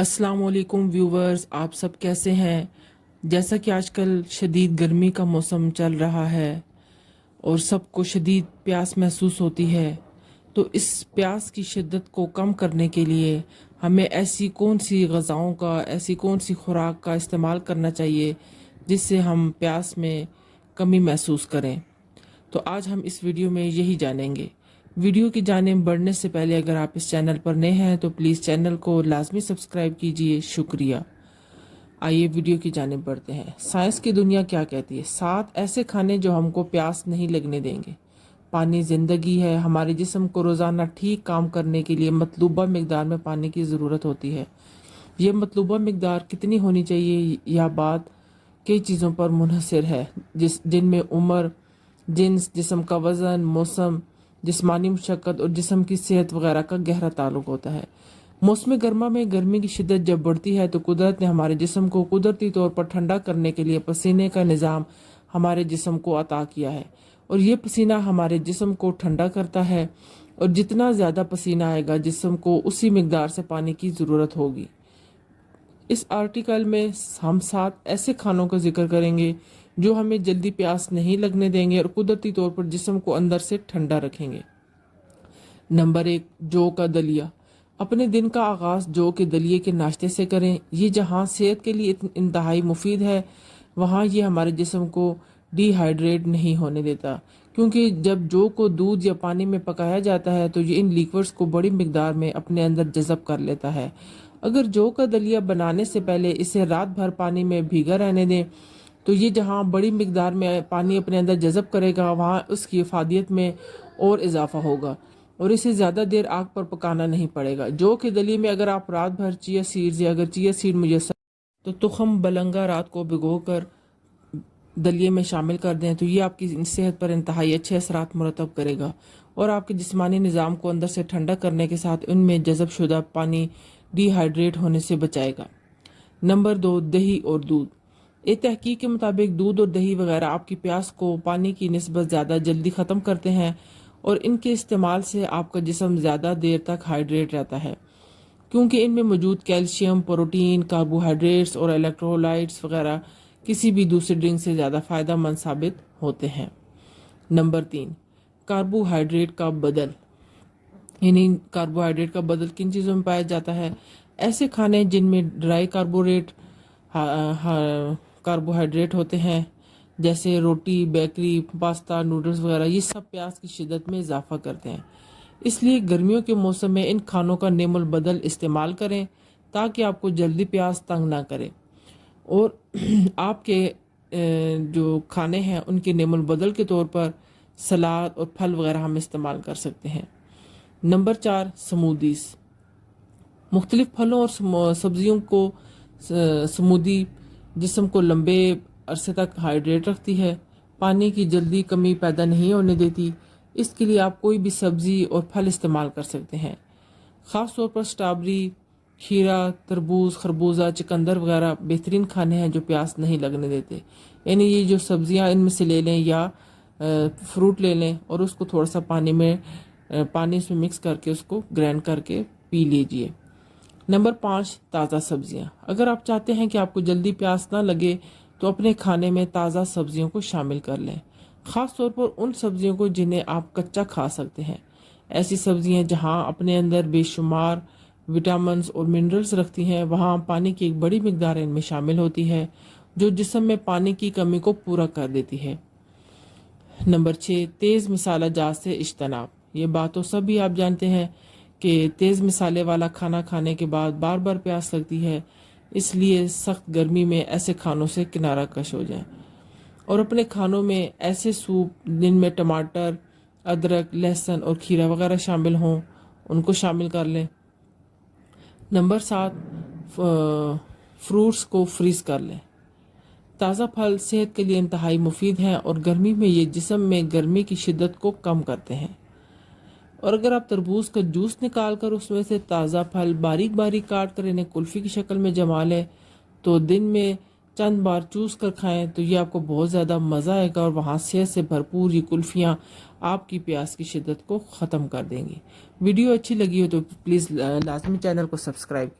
अस्सलाम वालेकुम व्यूवर्स, आप सब कैसे हैं। जैसा कि आजकल शदीद गर्मी का मौसम चल रहा है और सबको शदीद प्यास महसूस होती है, तो इस प्यास की शिद्दत को कम करने के लिए हमें ऐसी कौन सी ग़िज़ाओं का, ऐसी कौन सी खुराक का इस्तेमाल करना चाहिए जिससे हम प्यास में कमी महसूस करें। तो आज हम इस वीडियो में यही जानेंगे। वीडियो की जानिब बढ़ने से पहले अगर आप इस चैनल पर नए हैं तो प्लीज़ चैनल को लाजमी सब्सक्राइब कीजिए, शुक्रिया। आइए वीडियो की जानिब बढ़ते हैं। साइंस की दुनिया क्या कहती है। 7 ऐसे खाने जो हमको प्यास नहीं लगने देंगे। पानी ज़िंदगी है। हमारे जिस्म को रोज़ाना ठीक काम करने के लिए मतलूबा मिकदार में पानी की ज़रूरत होती है। ये मतलूबा मिकदार कितनी होनी चाहिए, यह बात कई चीज़ों पर मुनहसर है, जिनमें उम्र, जिन्स, जिस्म का वज़न, मौसम, जिस्मानी मुशक्क़त और जिस्म की सेहत वगैरह का गहरा ताल्लुक होता है। मौसम गर्मा में गर्मी की शिद्दत जब बढ़ती है तो कुदरत ने हमारे जिस्म को कुदरती तौर पर ठंडा करने के लिए पसीने का निज़ाम हमारे जिस्म को अता किया है, और ये पसीना हमारे जिस्म को ठंडा करता है, और जितना ज़्यादा पसीना आएगा जिस्म को उसी मिकदार से पानी की ज़रूरत होगी। इस आर्टिकल में हम 7 ऐसे खानों का जिक्र करेंगे जो हमें जल्दी प्यास नहीं लगने देंगे और कुदरती तौर पर जिस्म को अंदर से ठंडा रखेंगे। नंबर 1, जौ का दलिया। अपने दिन का आगाज़ जौ के दलिए के नाश्ते से करें। ये जहाँ सेहत के लिए इंतहाई मुफीद है, वहाँ ये हमारे जिस्म को डिहाइड्रेट नहीं होने देता, क्योंकि जब जौ को दूध या पानी में पकाया जाता है तो ये इन लिक्विड्स को बड़ी मिकदार में अपने अंदर जज़ब कर लेता है। अगर जौ का दलिया बनाने से पहले इसे रात भर पानी में भीगा रहने दें तो ये जहाँ बड़ी मिकदार में पानी अपने अंदर जज़ब करेगा, वहाँ उसकी इफादियत में और इजाफा होगा और इसे ज़्यादा देर आग पर पकाना नहीं पड़ेगा। जौ के दलिए में अगर आप रात भर चिया सीड्स, या अगर चिया सीड मुयसर तो तुखम बलंगा रात को भिगो कर दलिए में शामिल कर दें तो ये आपकी सेहत पर इंतहाई अच्छे असरात मुरतब करेगा और आपके जिस्मानी निज़ाम को अंदर से ठंडा करने के साथ उनमें जज़ब शुदा पानी डिहाइड्रेट होने से बचाएगा। नंबर 2, दही और दूध। एक तहकीक के मुताबिक दूध और दही वगैरह आपकी प्यास को पानी की निस्बत ज़्यादा जल्दी ख़त्म करते हैं और इनके इस्तेमाल से आपका जिस्म ज़्यादा देर तक हाइड्रेट रहता है, क्योंकि इनमें मौजूद कैल्शियम, प्रोटीन, कार्बोहाइड्रेट्स और इलेक्ट्रोलाइट्स वगैरह किसी भी दूसरे ड्रिंक से ज़्यादा फ़ायदेमंद साबित होते हैं। नंबर 3, कार्बोहाइड्रेट का बदल। यानी कार्बोहाइड्रेट का बदल किन चीज़ों में पाया जाता है। ऐसे खाने जिनमें ड्राई कार्बोहाइड्रेट होते हैं, जैसे रोटी, बेकरी, पास्ता, नूडल्स वगैरह, ये सब प्यास की शिद्दत में इजाफा करते हैं। इसलिए गर्मियों के मौसम में इन खानों का नेमुल बदल इस्तेमाल करें ताकि आपको जल्दी प्यास तंग ना करे, और आपके जो खाने हैं उनके नेमुल बदल के तौर पर सलाद और फल वगैरह हम इस्तेमाल कर सकते हैं। Number 4, smoothies. मुख्तलिफ फलों और सब्जियों को स्मूदी जिस्म को लंबे अरसे तक हाइड्रेट रखती है, पानी की जल्दी कमी पैदा नहीं होने देती। इसके लिए आप कोई भी सब्ज़ी और फल इस्तेमाल कर सकते हैं। ख़ास तौर पर स्ट्रॉबेरी, खीरा, तरबूज, खरबूजा, चुकंदर वगैरह बेहतरीन खाने हैं जो प्यास नहीं लगने देते। यानी ये जो सब्जियां इनमें से ले लें या फ्रूट ले लें और उसको थोड़ा सा पानी उसमें मिक्स करके उसको ग्राइंड करके पी लीजिए। नंबर 5, ताज़ा सब्जियां। अगर आप चाहते हैं कि आपको जल्दी प्यास ना लगे तो अपने खाने में ताज़ा सब्जियों को शामिल कर लें, ख़ास तौर पर उन सब्जियों को जिन्हें आप कच्चा खा सकते हैं। ऐसी सब्जियां जहां अपने अंदर बेशुमार विटामिन्स और मिनरल्स रखती हैं, वहां पानी की एक बड़ी मिकदार इनमें शामिल होती है जो जिस्म में पानी की कमी को पूरा कर देती है। नंबर 6, तेज़ मसाला जात से इज्तनाब। ये बात तो सभी आप जानते हैं कि तेज़ मसाले वाला खाना खाने के बाद बार बार प्यास लगती है, इसलिए सख्त गर्मी में ऐसे खानों से किनारा कश हो जाएं और अपने खानों में ऐसे सूप जिनमें टमाटर, अदरक, लहसुन और खीरा वगैरह शामिल हों उनको शामिल कर लें। नंबर 7, फ्रूट्स को फ्रीज़ कर लें। ताज़ा फल सेहत के लिए इंतहाई मुफीद हैं और गर्मी में ये जिस्म में गर्मी की शिद्दत को कम करते हैं। और अगर आप तरबूज का जूस निकाल कर उसमें से ताज़ा फल बारीक बारीक काट कर इन्हें कुल्फ़ी की शक्ल में जमा लें तो दिन में चंद बार चूस कर खाएं तो ये आपको बहुत ज़्यादा मज़ा आएगा और वहाँ सेहत से भरपूर ये कुल्फ़ियाँ आपकी प्यास की शिद्दत को ख़त्म कर देंगी। वीडियो अच्छी लगी हो तो प्लीज़ लाजमी चैनल को सब्सक्राइब कीजिए।